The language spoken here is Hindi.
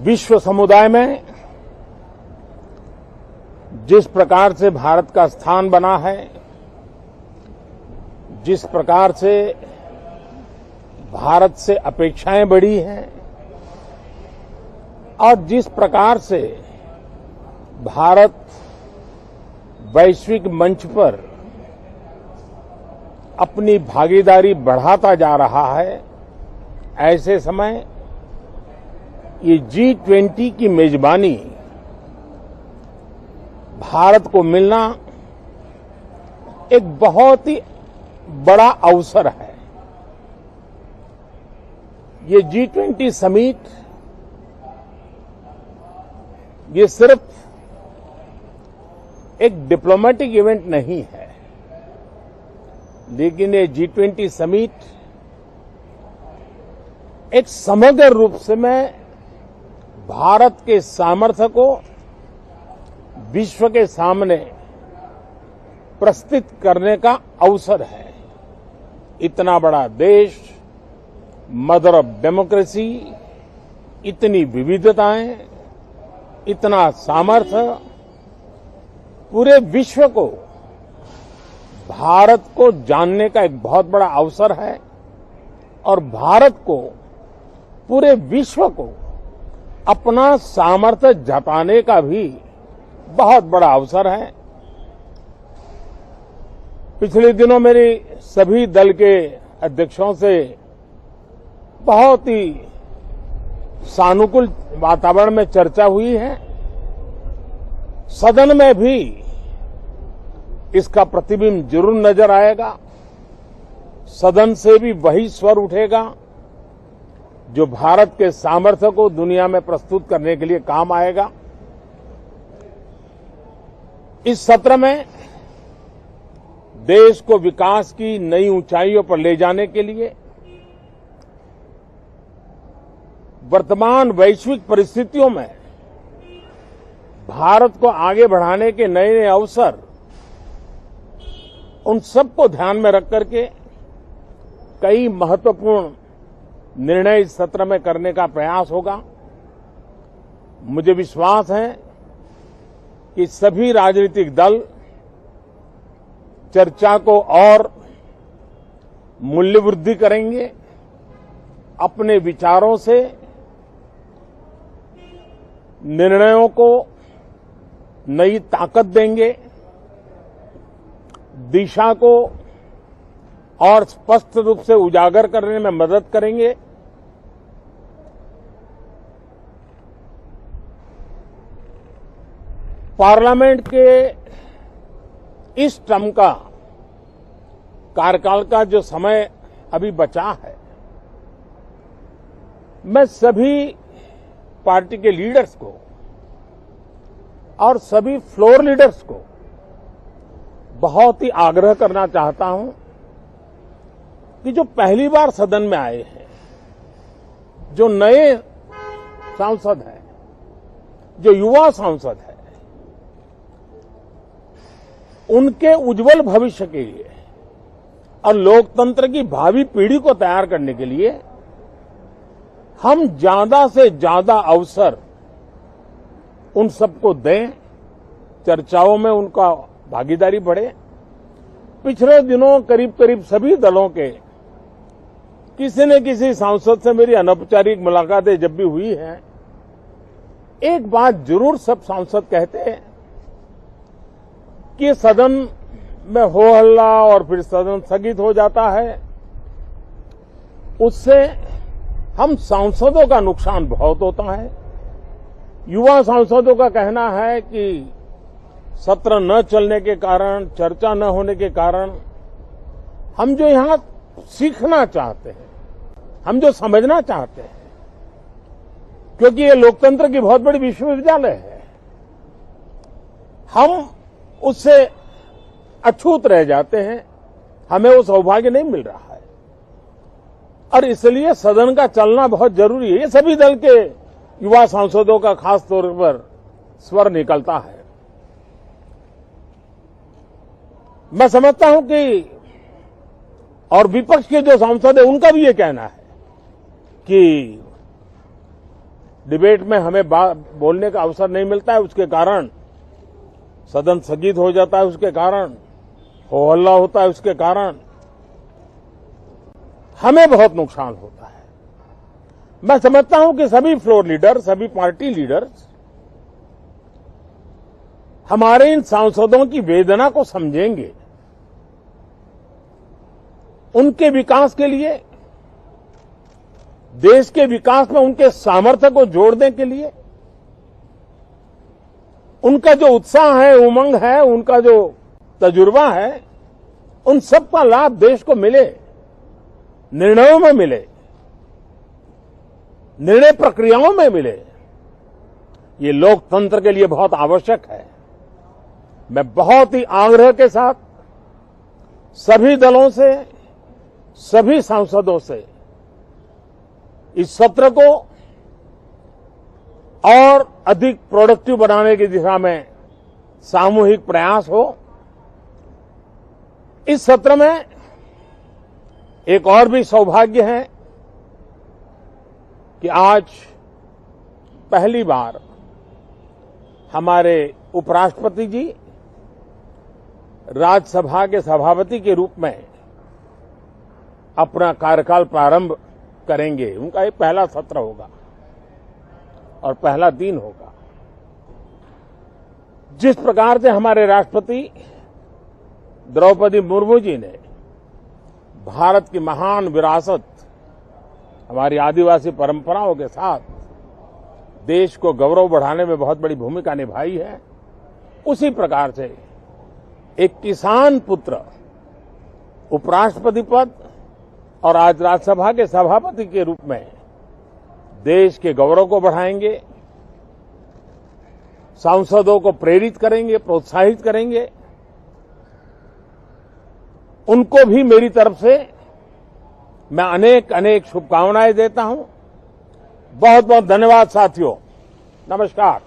विश्व समुदाय में जिस प्रकार से भारत का स्थान बना है, जिस प्रकार से भारत से अपेक्षाएं बढ़ी हैं और जिस प्रकार से भारत वैश्विक मंच पर अपनी भागीदारी बढ़ाता जा रहा है, ऐसे समय ये G20 की मेजबानी भारत को मिलना एक बहुत ही बड़ा अवसर है। ये G20 समिट ये सिर्फ एक डिप्लोमेटिक इवेंट नहीं है, लेकिन ये G20 समिट एक समग्र रूप से मैं भारत के सामर्थ्य को विश्व के सामने प्रस्तुत करने का अवसर है। इतना बड़ा देश, मदर ऑफ डेमोक्रेसी, इतनी विविधताएं, इतना सामर्थ्य, पूरे विश्व को भारत को जानने का एक बहुत बड़ा अवसर है और भारत को पूरे विश्व को अपना सामर्थ्य जताने का भी बहुत बड़ा अवसर है। पिछले दिनों मेरी सभी दल के अध्यक्षों से बहुत ही सानुकूल वातावरण में चर्चा हुई है। सदन में भी इसका प्रतिबिंब जरूर नजर आएगा। सदन से भी वही स्वर उठेगा जो भारत के सामर्थ्य को दुनिया में प्रस्तुत करने के लिए काम आएगा। इस सत्र में देश को विकास की नई ऊंचाइयों पर ले जाने के लिए वर्तमान वैश्विक परिस्थितियों में भारत को आगे बढ़ाने के नए नए अवसर, उन सबको ध्यान में रख करके कई महत्वपूर्ण निर्णय इस सत्र में करने का प्रयास होगा। मुझे विश्वास है कि सभी राजनीतिक दल चर्चा को और मूल्यवृद्धि करेंगे, अपने विचारों से निर्णयों को नई ताकत देंगे, दिशा को और स्पष्ट रूप से उजागर करने में मदद करेंगे। पार्लियामेंट के इस टर्म का कार्यकाल का जो समय अभी बचा है, मैं सभी पार्टी के लीडर्स को और सभी फ्लोर लीडर्स को बहुत ही आग्रह करना चाहता हूं कि जो पहली बार सदन में आए हैं, जो नए सांसद हैं, जो युवा सांसद हैं, उनके उज्जवल भविष्य के लिए और लोकतंत्र की भावी पीढ़ी को तैयार करने के लिए हम ज्यादा से ज्यादा अवसर उन सबको दें, चर्चाओं में उनका भागीदारी बढ़े। पिछले दिनों करीब करीब सभी दलों के किसी न किसी सांसद से मेरी अनौपचारिक मुलाकातें जब भी हुई हैं, एक बात जरूर सब सांसद कहते हैं कि सदन में हो हल्ला और फिर सदन स्थगित हो जाता है, उससे हम सांसदों का नुकसान बहुत होता है। युवा सांसदों का कहना है कि सत्र न चलने के कारण, चर्चा न होने के कारण हम जो यहां सीखना चाहते हैं, हम जो समझना चाहते हैं, क्योंकि ये लोकतंत्र की बहुत बड़ी विश्वविद्यालय है, हम उससे अछूत रह जाते हैं, हमें वो सौभाग्य नहीं मिल रहा है और इसलिए सदन का चलना बहुत जरूरी है। ये सभी दल के युवा सांसदों का खास तौर पर स्वर निकलता है। मैं समझता हूं कि और विपक्ष के जो सांसद है उनका भी ये कहना है कि डिबेट में हमें बोलने का अवसर नहीं मिलता है, उसके कारण सदन स्थगित हो जाता है, उसके कारण हो हल्ला होता है, उसके कारण हमें बहुत नुकसान होता है। मैं समझता हूं कि सभी फ्लोर लीडर, सभी पार्टी लीडर्स हमारे इन सांसदों की वेदना को समझेंगे। उनके विकास के लिए, देश के विकास में उनके सामर्थ्य को जोड़ने के लिए, उनका जो उत्साह है, उमंग है, उनका जो तजुर्बा है, उन सबका लाभ देश को मिले, निर्णयों में मिले, निर्णय प्रक्रियाओं में मिले। ये लोकतंत्र के लिए बहुत आवश्यक है। मैं बहुत ही आग्रह के साथ सभी दलों से, सभी सांसदों से इस सत्र को और अधिक प्रोडक्टिव बनाने की दिशा में सामूहिक प्रयास हो। इस सत्र में एक और भी सौभाग्य है कि आज पहली बार हमारे उपराष्ट्रपति जी राज्यसभा के सभापति के रूप में अपना कार्यकाल प्रारंभ करेंगे। उनका ये पहला सत्र होगा और पहला दिन होगा। जिस प्रकार से हमारे राष्ट्रपति द्रौपदी मुर्मू जी ने भारत की महान विरासत, हमारी आदिवासी परंपराओं के साथ देश को गौरव बढ़ाने में बहुत बड़ी भूमिका निभाई है, उसी प्रकार से एक किसान पुत्र उपराष्ट्रपति पद और आज राज्यसभा के सभापति के रूप में देश के गौरव को बढ़ाएंगे, सांसदों को प्रेरित करेंगे, प्रोत्साहित करेंगे। उनको भी मेरी तरफ से मैं अनेक अनेक शुभकामनाएं देता हूं। बहुत बहुत धन्यवाद साथियों। नमस्कार।